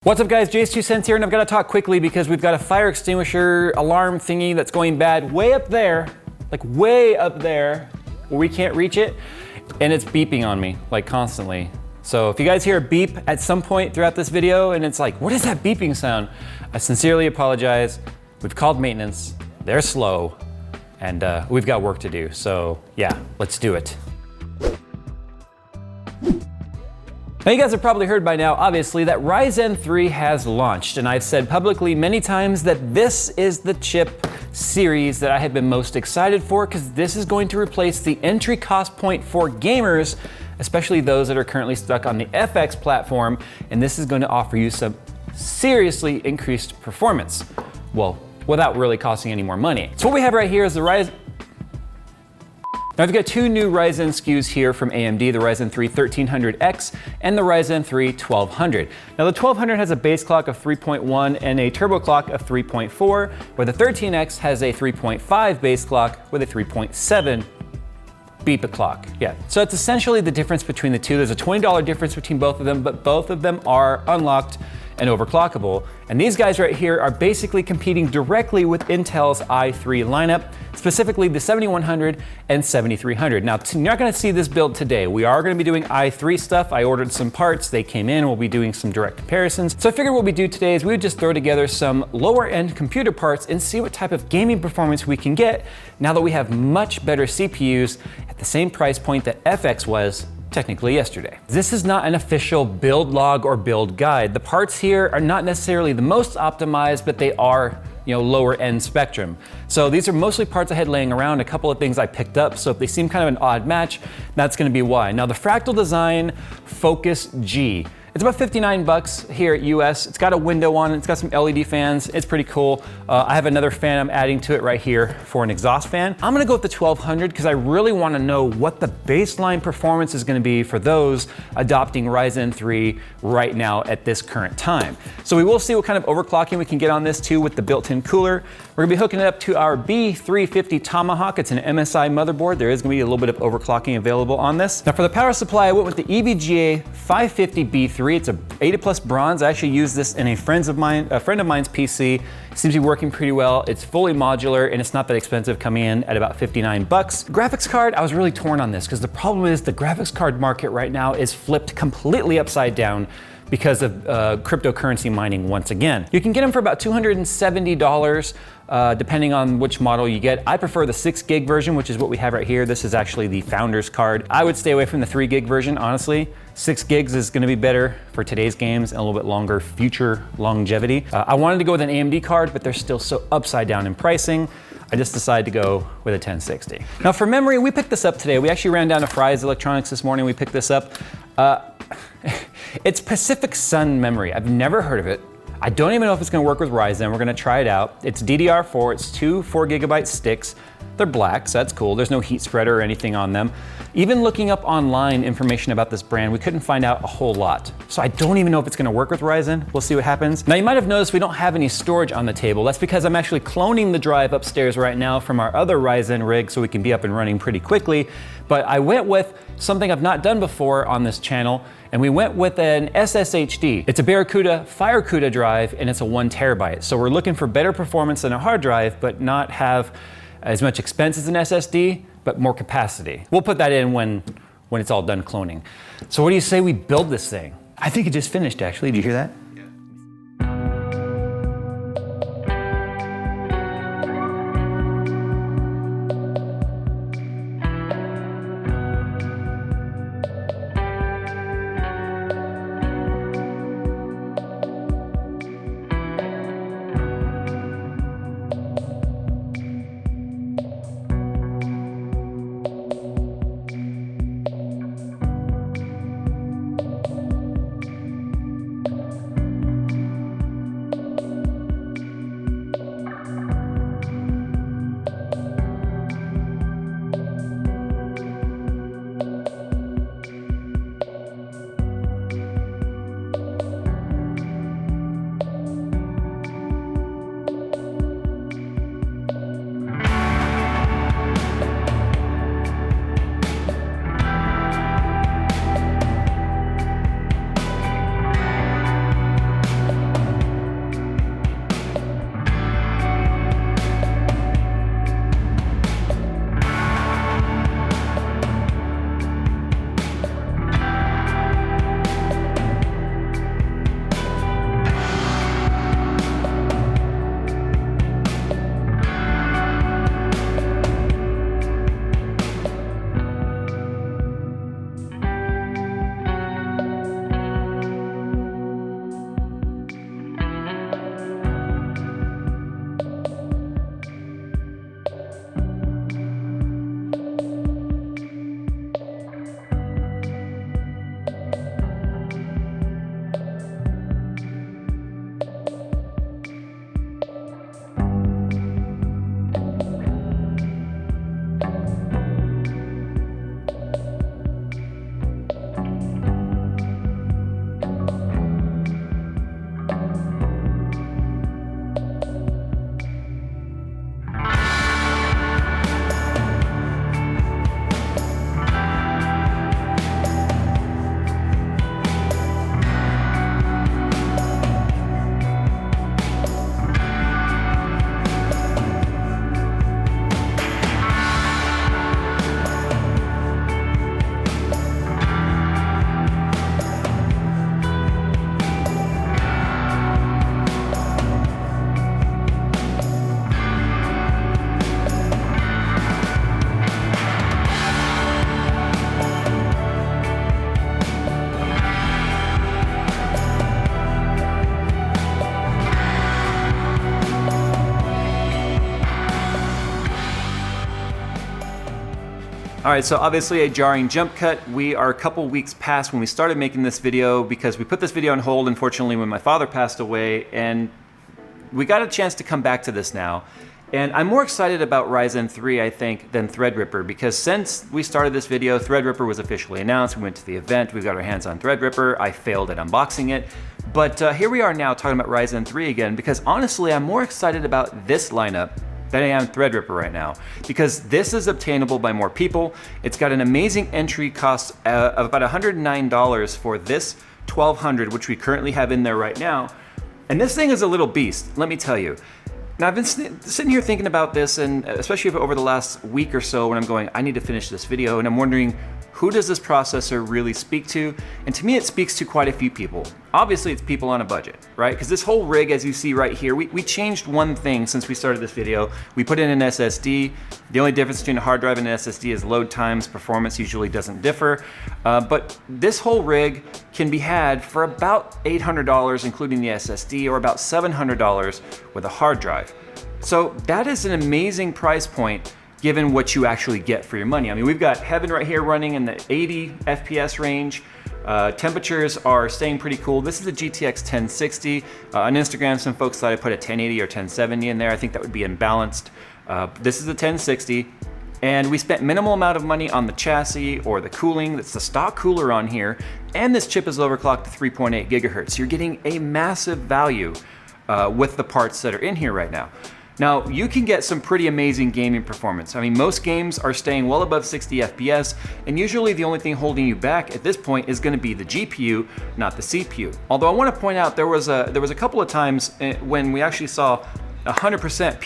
What's up guys, JayzTwoCents here, and I've got to talk quickly because we've got a fire extinguisher alarm thingy that's going bad way up there, like way up there, where we can't reach it, and it's beeping on me, like constantly. So if you guys hear a beep at some point throughout this video and it's like, what is that beeping sound? I sincerely apologize. We've called maintenance, they're slow, and we've got work to do. So yeah, let's do it. Now you guys have probably heard by now, obviously, that Ryzen 3 has launched, and I've said publicly many times that this is the chip series that I have been most excited for, because this is going to replace the entry cost point for gamers, especially those that are currently stuck on the FX platform, and this is going to offer you some seriously increased performance. Well, without really costing any more money. So what we have right here is the Ryzen. Now I've got two new Ryzen SKUs here from AMD, the Ryzen 3 1300X and the Ryzen 3 1200. Now the 1200 has a base clock of 3.1 and a turbo clock of 3.4, where the 13X has a 3.5 base clock with a 3.7 beep clock. Yeah, so it's essentially the difference between the two. There's a $20 difference between both of them, but both of them are unlocked and overclockable. And these guys right here are basically competing directly with Intel's i3 lineup, specifically the 7100 and 7300. Now, you're not gonna see this build today. We are gonna be doing i3 stuff. I ordered some parts, they came in, we'll be doing some direct comparisons. So I figured what we do today is we would just throw together some lower end computer parts and see what type of gaming performance we can get now that we have much better CPUs at the same price point that FX was technically yesterday. This is not an official build log or build guide. The parts here are not necessarily the most optimized, but they are, lower end spectrum. So these are mostly parts I had laying around, a couple of things I picked up, so if they seem kind of an odd match, that's gonna be why. Now the Fractal Design Focus G. It's about 59 bucks here at US. It's got a window on it, it's got some LED fans, it's pretty cool. I have another fan I'm adding to it right here for an exhaust fan. I'm gonna go with the 1200 because I really wanna know what the baseline performance is gonna be for those adopting Ryzen 3 right now at this current time. So we will see what kind of overclocking we can get on this too with the built-in cooler. We're gonna be hooking it up to our B350 Tomahawk. It's an MSI motherboard. There is gonna be a little bit of overclocking available on this. Now for the power supply, I went with the EVGA 550B3. It's a 80 plus bronze. I actually used this in a friend of mine's PC. It seems to be working pretty well. It's fully modular and it's not that expensive, coming in at about 59 bucks. Graphics card, I was really torn on this because the problem is the graphics card market right now is flipped completely upside down because of cryptocurrency mining once again. You can get them for about $270, depending on which model you get. I prefer the 6 gig version, which is what we have right here. This is actually the founder's card. I would stay away from the 3 gig version, honestly. 6 gigs is gonna be better for today's games and a little bit longer future longevity. I wanted to go with an AMD card, but they're still so upside down in pricing. I just decided to go with a 1060. Now for memory, we picked this up today. We actually ran down to Fry's Electronics this morning. We picked this up. It's Pacific Sun memory. I've never heard of it. I don't even know if it's gonna work with Ryzen. We're gonna try it out. It's DDR4, it's 2 4GB sticks. They're black, so that's cool. There's no heat spreader or anything on them. Even looking up online information about this brand, we couldn't find out a whole lot. So I don't even know if it's gonna work with Ryzen. We'll see what happens. Now you might have noticed we don't have any storage on the table. That's because I'm actually cloning the drive upstairs right now from our other Ryzen rig so we can be up and running pretty quickly. But I went with something I've not done before on this channel, and we went with an SSHD. It's a Barracuda FireCuda drive, and it's a 1 terabyte. So we're looking for better performance than a hard drive, but not have as much expense as an SSD, but more capacity. We'll put that in when it's all done cloning. So what do you say we build this thing? I think it just finished, actually. Did you hear that? All right, so obviously a jarring jump cut. We are a couple weeks past when we started making this video because we put this video on hold, unfortunately, when my father passed away, and we got a chance to come back to this now. And I'm more excited about Ryzen 3, I think, than Threadripper, because since we started this video, Threadripper was officially announced. We went to the event, we got our hands on Threadripper. I failed at unboxing it. But here we are now talking about Ryzen 3 again, because honestly, I'm more excited about this lineup than I am Threadripper right now, because this is obtainable by more people. It's got an amazing entry cost of about $109 for this 1200, which we currently have in there right now. And this thing is a little beast, let me tell you. Now, I've been sitting here thinking about this, and especially over the last week or so when I'm going, I need to finish this video, and I'm wondering, who does this processor really speak to? And to me, it speaks to quite a few people. Obviously, it's people on a budget, right? Because this whole rig, as you see right here, we changed one thing since we started this video. We put in an SSD. The only difference between a hard drive and an SSD is load times. Performance usually doesn't differ. But this whole rig can be had for about $800, including the SSD, or about $700 with a hard drive. So that is an amazing price point given what you actually get for your money. I mean, we've got Heaven right here running in the 80 FPS range. Temperatures are staying pretty cool. This is a GTX 1060. On Instagram, some folks thought I put a 1080 or 1070 in there. I think that would be imbalanced. This is a 1060. And we spent minimal amount of money on the chassis or the cooling. That's the stock cooler on here. And this chip is overclocked to 3.8 gigahertz. You're getting a massive value with the parts that are in here right now. Now, you can get some pretty amazing gaming performance. I mean, most games are staying well above 60 FPS, and usually the only thing holding you back at this point is gonna be the GPU, not the CPU. Although I wanna point out there was a couple of times when we actually saw 100%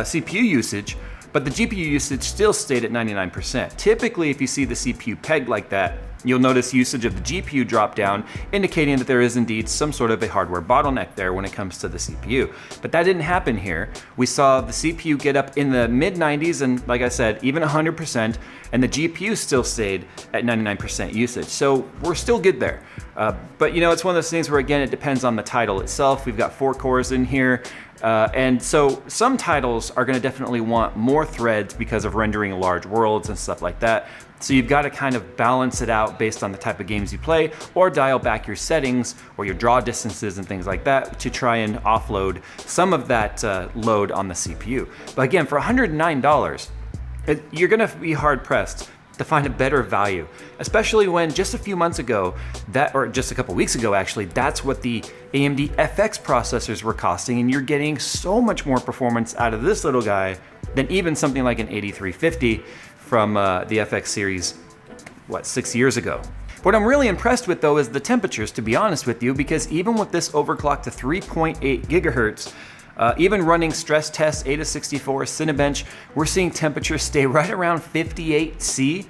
CPU usage, but the GPU usage still stayed at 99%. Typically, if you see the CPU pegged like that, you'll notice usage of the GPU drop down, indicating that there is indeed some sort of a hardware bottleneck there when it comes to the CPU. But that didn't happen here. We saw the CPU get up in the mid 90s and, like I said, even 100%, and the GPU still stayed at 99% usage. So we're still good there. But you know, it's one of those things where, again, it depends on the title itself. We've got 4 cores in here. And so some titles are gonna definitely want more threads because of rendering large worlds and stuff like that. So you've got to kind of balance it out based on the type of games you play, or dial back your settings or your draw distances and things like that to try and offload some of that load on the CPU. But again, for $109, you're gonna be hard pressed to find a better value, especially when just a few months ago, or just a couple weeks ago actually, that's what the AMD FX processors were costing, and you're getting so much more performance out of this little guy than even something like an 8350 from the FX series, 6 years ago. What I'm really impressed with though is the temperatures, to be honest with you, because even with this overclock to 3.8 gigahertz, even running stress tests, AIDA64, Cinebench, we're seeing temperatures stay right around 58 C.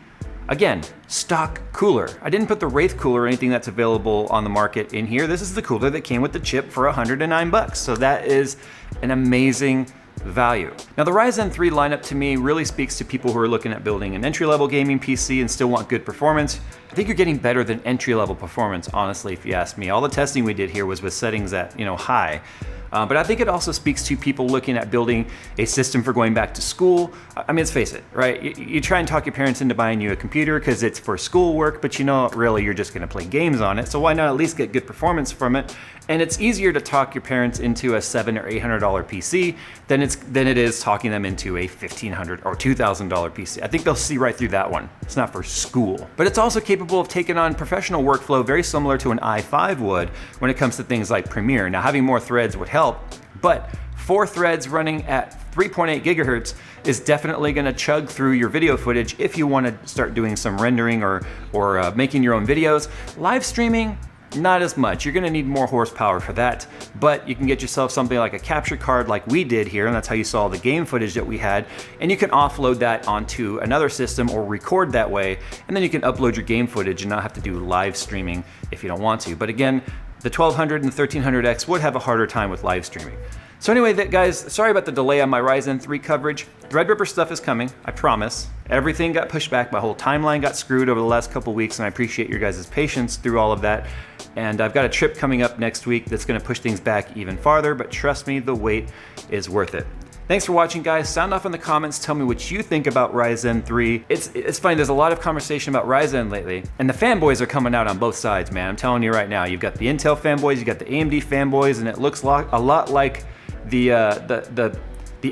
Again, stock cooler. I didn't put the Wraith cooler or anything that's available on the market in here. This is the cooler that came with the chip for $109. So that is an amazing value. Now, the Ryzen 3 lineup to me really speaks to people who are looking at building an entry-level gaming PC and still want good performance. I think you're getting better than entry-level performance, honestly, if you ask me. All the testing we did here was with settings at, high. But I think it also speaks to people looking at building a system for going back to school. I mean, let's face it, right? You try and talk your parents into buying you a computer because it's for schoolwork, but really you're just gonna play games on it. So why not at least get good performance from it? And it's easier to talk your parents into a $700 or $800 PC than it is talking them into a $1,500 or $2,000 PC. I think they'll see right through that one. It's not for school. But it's also capable of taking on professional workflow very similar to an i5 would when it comes to things like Premiere. Now, having more threads would help, but 4 threads running at 3.8 gigahertz is definitely gonna chug through your video footage if you wanna start doing some rendering or making your own videos. Live streaming, not as much. You're gonna need more horsepower for that, but you can get yourself something like a capture card like we did here, and that's how you saw the game footage that we had, and you can offload that onto another system or record that way, and then you can upload your game footage and not have to do live streaming if you don't want to. But again, the 1200 and the 1300X would have a harder time with live streaming. So anyway, guys, sorry about the delay on my Ryzen 3 coverage. Threadripper stuff is coming, I promise. Everything got pushed back, my whole timeline got screwed over the last couple weeks, and I appreciate your guys' patience through all of that. And I've got a trip coming up next week that's gonna push things back even farther, but trust me, the wait is worth it. Thanks for watching, guys. Sound off in the comments. Tell me what you think about Ryzen 3. It's funny, there's a lot of conversation about Ryzen lately, and the fanboys are coming out on both sides, man. I'm telling you right now. You've got the Intel fanboys, you got the AMD fanboys, and it looks a lot like the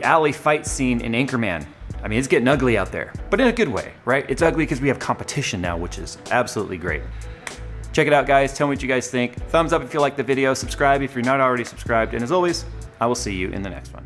alley fight scene in Anchorman. I mean, it's getting ugly out there, but in a good way, right? It's ugly because we have competition now, which is absolutely great. Check it out, guys. Tell me what you guys think. Thumbs up if you like the video. Subscribe if you're not already subscribed. And as always, I will see you in the next one.